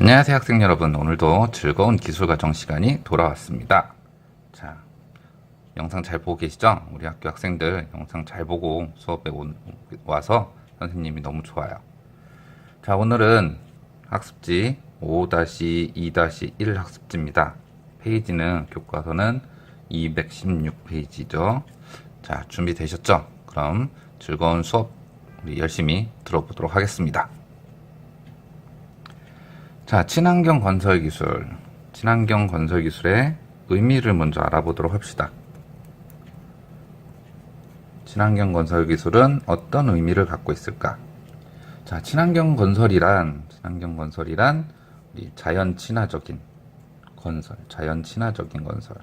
안녕하세요 학생 여러분, 오늘도 즐거운 기술과정 시간이 돌아왔습니다. 자, 영상 잘 보고 계시죠? 우리 학교 학생들 영상 잘 보고 수업에 와서 선생님이 너무 좋아요. 자, 오늘은 학습지 5-2-1 학습지입니다. 페이지는 교과서는 216페이지죠. 자, 준비되셨죠? 그럼 즐거운 수업 우리 열심히 들어보도록 하겠습니다. 자, 친환경 건설 기술. 친환경 건설 기술의 의미를 먼저 알아보도록 합시다. 친환경 건설 기술은 어떤 의미를 갖고 있을까? 자, 친환경 건설이란 우리 자연 친화적인 건설,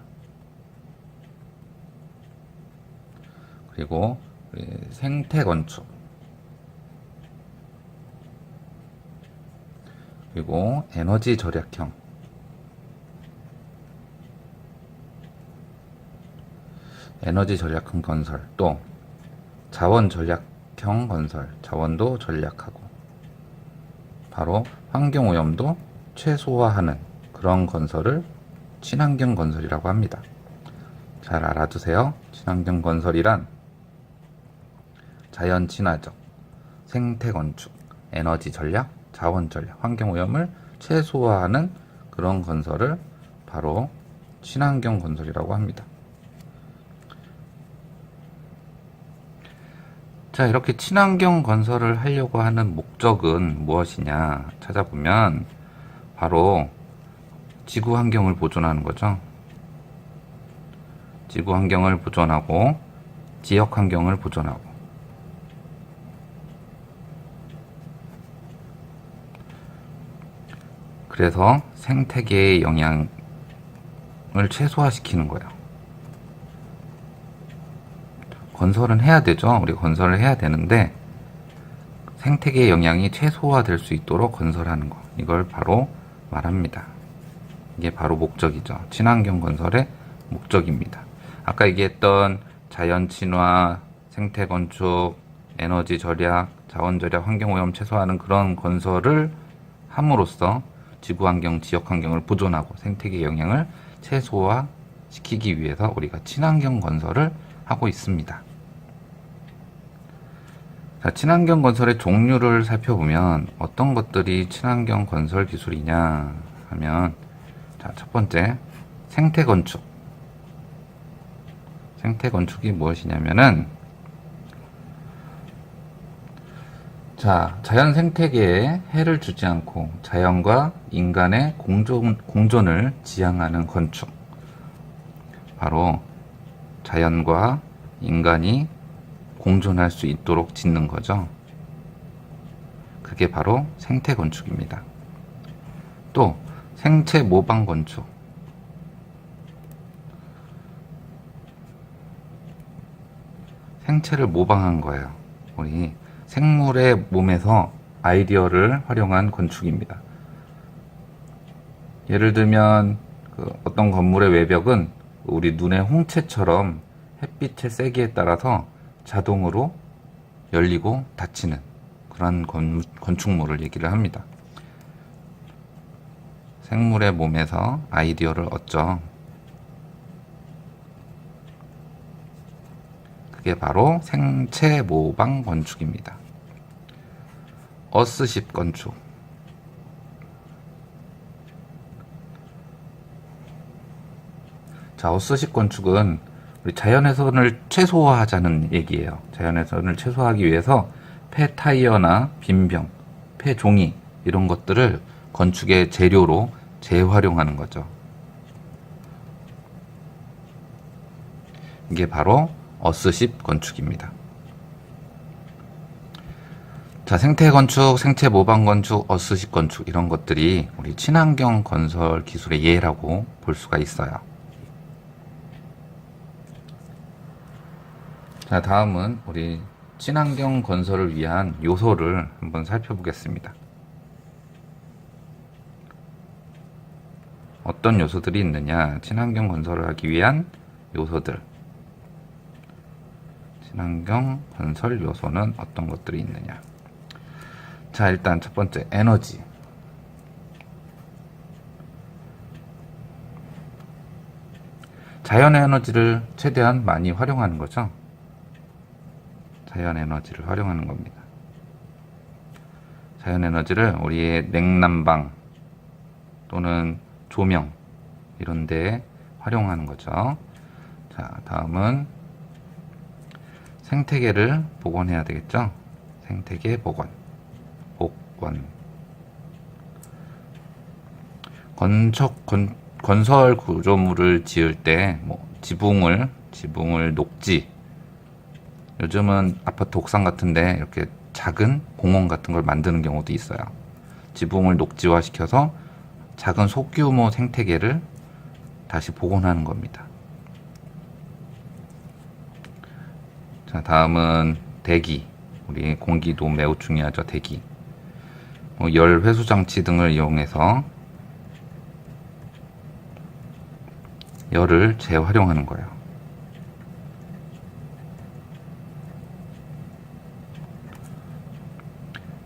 그리고 우리 생태 건축, 그리고 에너지 절약형, 건설, 또 자원 절약형 건설, 자원도 절약하고 바로 환경 오염도 최소화하는 그런 건설을 친환경 건설이라고 합니다. 잘 알아두세요. 친환경 건설이란 자연 친화적, 생태 건축, 에너지 절약, 자원 절약, 환경 오염을 최소화하는 그런 건설을 바로 친환경 건설이라고 합니다. 자, 이렇게 친환경 건설을 하려고 하는 목적은 무엇이냐 찾아보면 바로 지구 환경을 보존하는 거죠. 지구 환경을 보존하고 지역 환경을 보존하고, 그래서 생태계의 영향을 최소화시키는 거예요. 건설은 해야 되죠. 우리 건설을 해야 되는데 생태계의 영향이 최소화될 수 있도록 건설하는 거, 이걸 바로 말합니다. 이게 바로 목적이죠. 친환경 건설의 목적입니다. 아까 얘기했던 자연 친화, 생태 건축, 에너지 절약, 자원 절약, 환경 오염 최소화하는 그런 건설을 함으로써 지구 환경, 지역 환경을 보존하고 생태계 영향을 최소화시키기 위해서 우리가 친환경 건설을 하고 있습니다. 자, 친환경 건설의 종류를 살펴보면 어떤 것들이 친환경 건설 기술이냐 하면, 자, 첫 번째 생태 건축. 생태 건축이 무엇이냐면은, 자, 자연 생태계에 해를 주지 않고 자연과 인간의 공존을 지향하는 건축. 바로 자연과 인간이 공존할 수 있도록 짓는 거죠. 그게 바로 생태 건축입니다. 또 생체 모방 건축. 생체를 모방한 거예요. 우리 생물의 몸에서 아이디어를 활용한 건축입니다. 예를 들면 어떤 건물의 외벽은 우리 눈의 홍채처럼 햇빛의 세기에 따라서 자동으로 열리고 닫히는 그런 건축물을 얘기를 합니다. 생물의 몸에서 아이디어를 얻죠. 그게 바로 생체 모방 건축입니다. 어스십 건축. 자, 어스십 건축은 우리 자연훼손을 최소화하자는 얘기예요. 자연훼손을 최소화하기 위해서 폐타이어나 빈병, 폐종이 이런 것들을 건축의 재료로 재활용하는 거죠. 이게 바로 어스십 건축입니다. 자, 생태 건축, 생체 모방 건축, 어스십 건축 이런 것들이 우리 친환경 건설 기술의 예라고 볼 수가 있어요. 자, 다음은 우리 친환경 건설을 위한 요소를 한번 살펴보겠습니다. 어떤 요소들이 있느냐? 친환경 건설을 하기 위한 요소들. 친환경 건설 요소는 어떤 것들이 있느냐? 자, 일단 첫 번째 에너지. 자연 에너지를 최대한 많이 활용하는 거죠. 자연 에너지를 활용하는 겁니다. 자연 에너지를 우리의 냉난방 또는 조명 이런 데 활용하는 거죠. 자, 다음은 생태계를 복원해야 되겠죠. 생태계 복원. 건설 구조물을 지을 때 지붕을 녹지, 요즘은 아파트 옥상 같은데 이렇게 작은 공원 같은 걸 만드는 경우도 있어요. 지붕을 녹지화 시켜서 작은 소규모 생태계를 다시 복원하는 겁니다. 자, 다음은 대기. 우리 공기도 매우 중요하죠. 대기. 열 회수 장치 등을 이용해서 열을 재활용하는 거예요.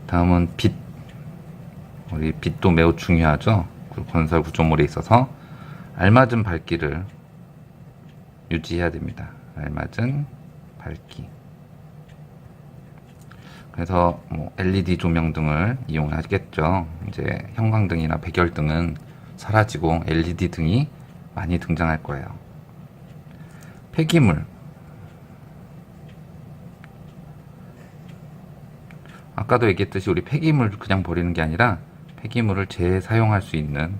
다음은 빛. 우리 빛도 매우 중요하죠. 건설 구조물에 있어서 알맞은 밝기를 유지해야 됩니다. 알맞은 밝기. 그래서 LED 조명 등을 이용하겠죠. 이제 형광등이나 백열등은 사라지고 LED 등이 많이 등장할 거예요. 폐기물. 아까도 얘기했듯이 우리 폐기물 그냥 버리는 게 아니라 폐기물을 재사용할 수 있는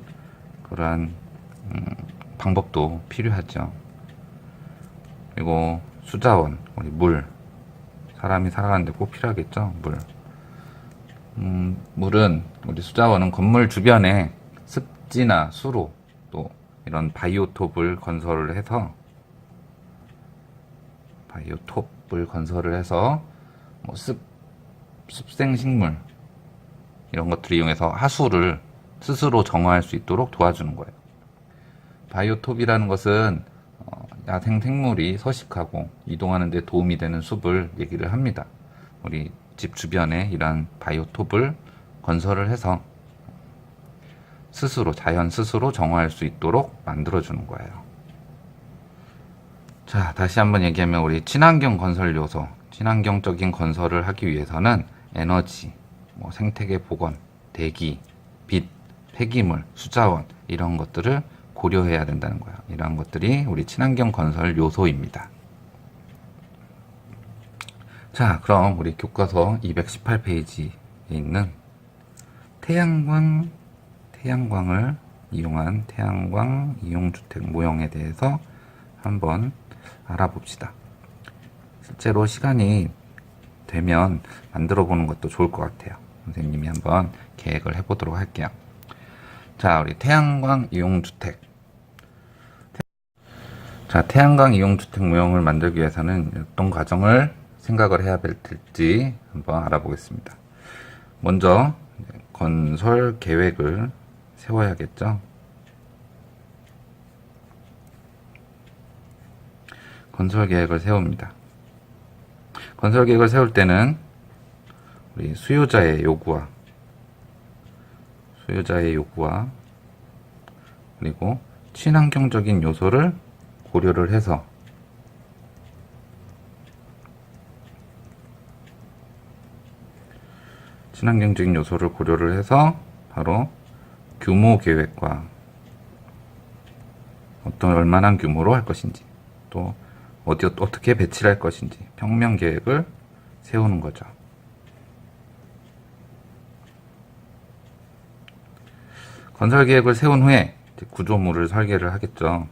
그러한 방법도 필요하죠. 그리고 수자원, 우리 물. 사람이 살아가는데 꼭 필요하겠죠. 물은 우리 수자원은 건물 주변에 습지나 수로 또 이런 바이오톱을 건설을 해서 습생식물 이런 것들을 이용해서 하수를 스스로 정화할 수 있도록 도와주는 거예요. 바이오톱이라는 것은 야생 생물이 서식하고 이동하는 데 도움이 되는 숲을 얘기를 합니다. 우리 집 주변에 이러한 바이오톱을 건설을 해서 자연 스스로 정화할 수 있도록 만들어주는 거예요. 자, 다시 한번 얘기하면 우리 친환경 건설 요소, 친환경적인 건설을 하기 위해서는 에너지, 생태계 복원, 대기, 빛, 폐기물, 수자원 이런 것들을 고려해야 된다는 거예요. 이러한 것들이 우리 친환경 건설 요소입니다. 자, 그럼 우리 교과서 218페이지에 있는 태양광을 이용한 태양광 이용주택 모형에 대해서 한번 알아봅시다. 실제로 시간이 되면 만들어 보는 것도 좋을 것 같아요. 선생님이 한번 계획을 해보도록 할게요. 자, 우리 태양광 이용주택. 자, 태양광 이용주택 모형을 만들기 위해서는 어떤 과정을 생각을 해야 될지 한번 알아보겠습니다. 먼저 건설 계획을 세워야겠죠. 건설 계획을 세웁니다. 건설 계획을 세울 때는 우리 수요자의 요구와 그리고 친환경적인 요소를 고려를 해서 바로 규모 계획과 얼마나 규모로 할 것인지 또 어떻게 배치를 할 것인지 평면 계획을 세우는 거죠. 건설 계획을 세운 후에 구조물을 설계를 하겠죠.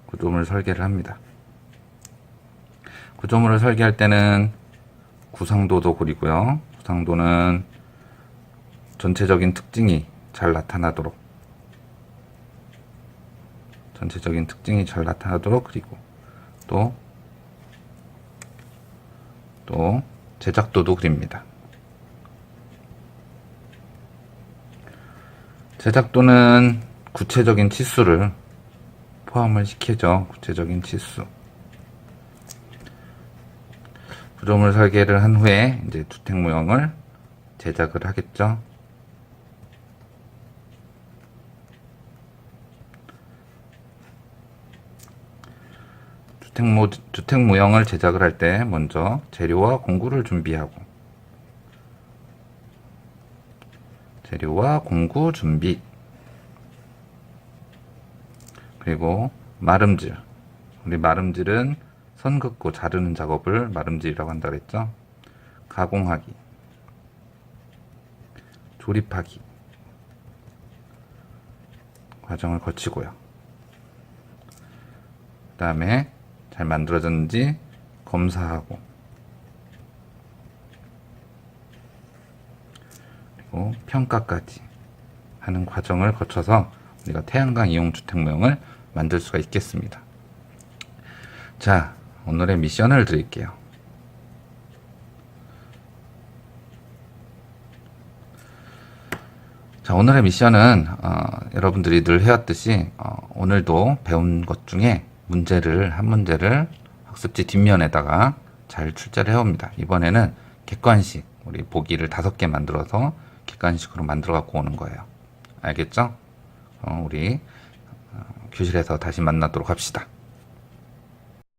구조물 설계를 합니다. 구조물을 설계할 때는 구상도도 그리고요. 구상도는 전체적인 특징이 잘 나타나도록 그리고 또 제작도도 그립니다. 제작도는 구체적인 치수를 포함을 시키죠. 구체적인 치수. 구조물 설계를 한 후에 이제 주택 모형을 제작을 하겠죠. 주택 모형을 제작을 할 때 먼저 재료와 공구를 준비하고, 재료와 공구 준비, 그리고 마름질. 우리 마름질은 선 긋고 자르는 작업을 마름질이라고 한다 그랬죠. 가공하기, 조립하기 과정을 거치고요. 그 다음에 잘 만들어졌는지 검사하고, 그리고 평가까지 하는 과정을 거쳐서 우리가 태양광 이용 주택 모형을 만들 수가 있겠습니다. 자, 오늘의 미션을 드릴게요. 자, 오늘의 미션은 여러분들이 늘 해왔듯이 오늘도 배운 것 중에 한 문제를 학습지 뒷면에다가 잘 출제를 해옵니다. 이번에는 객관식, 우리 보기를 5개 만들어서 객관식으로 만들어 갖고 오는 거예요. 알겠죠? 우리 교실에서 다시 만나도록 합시다.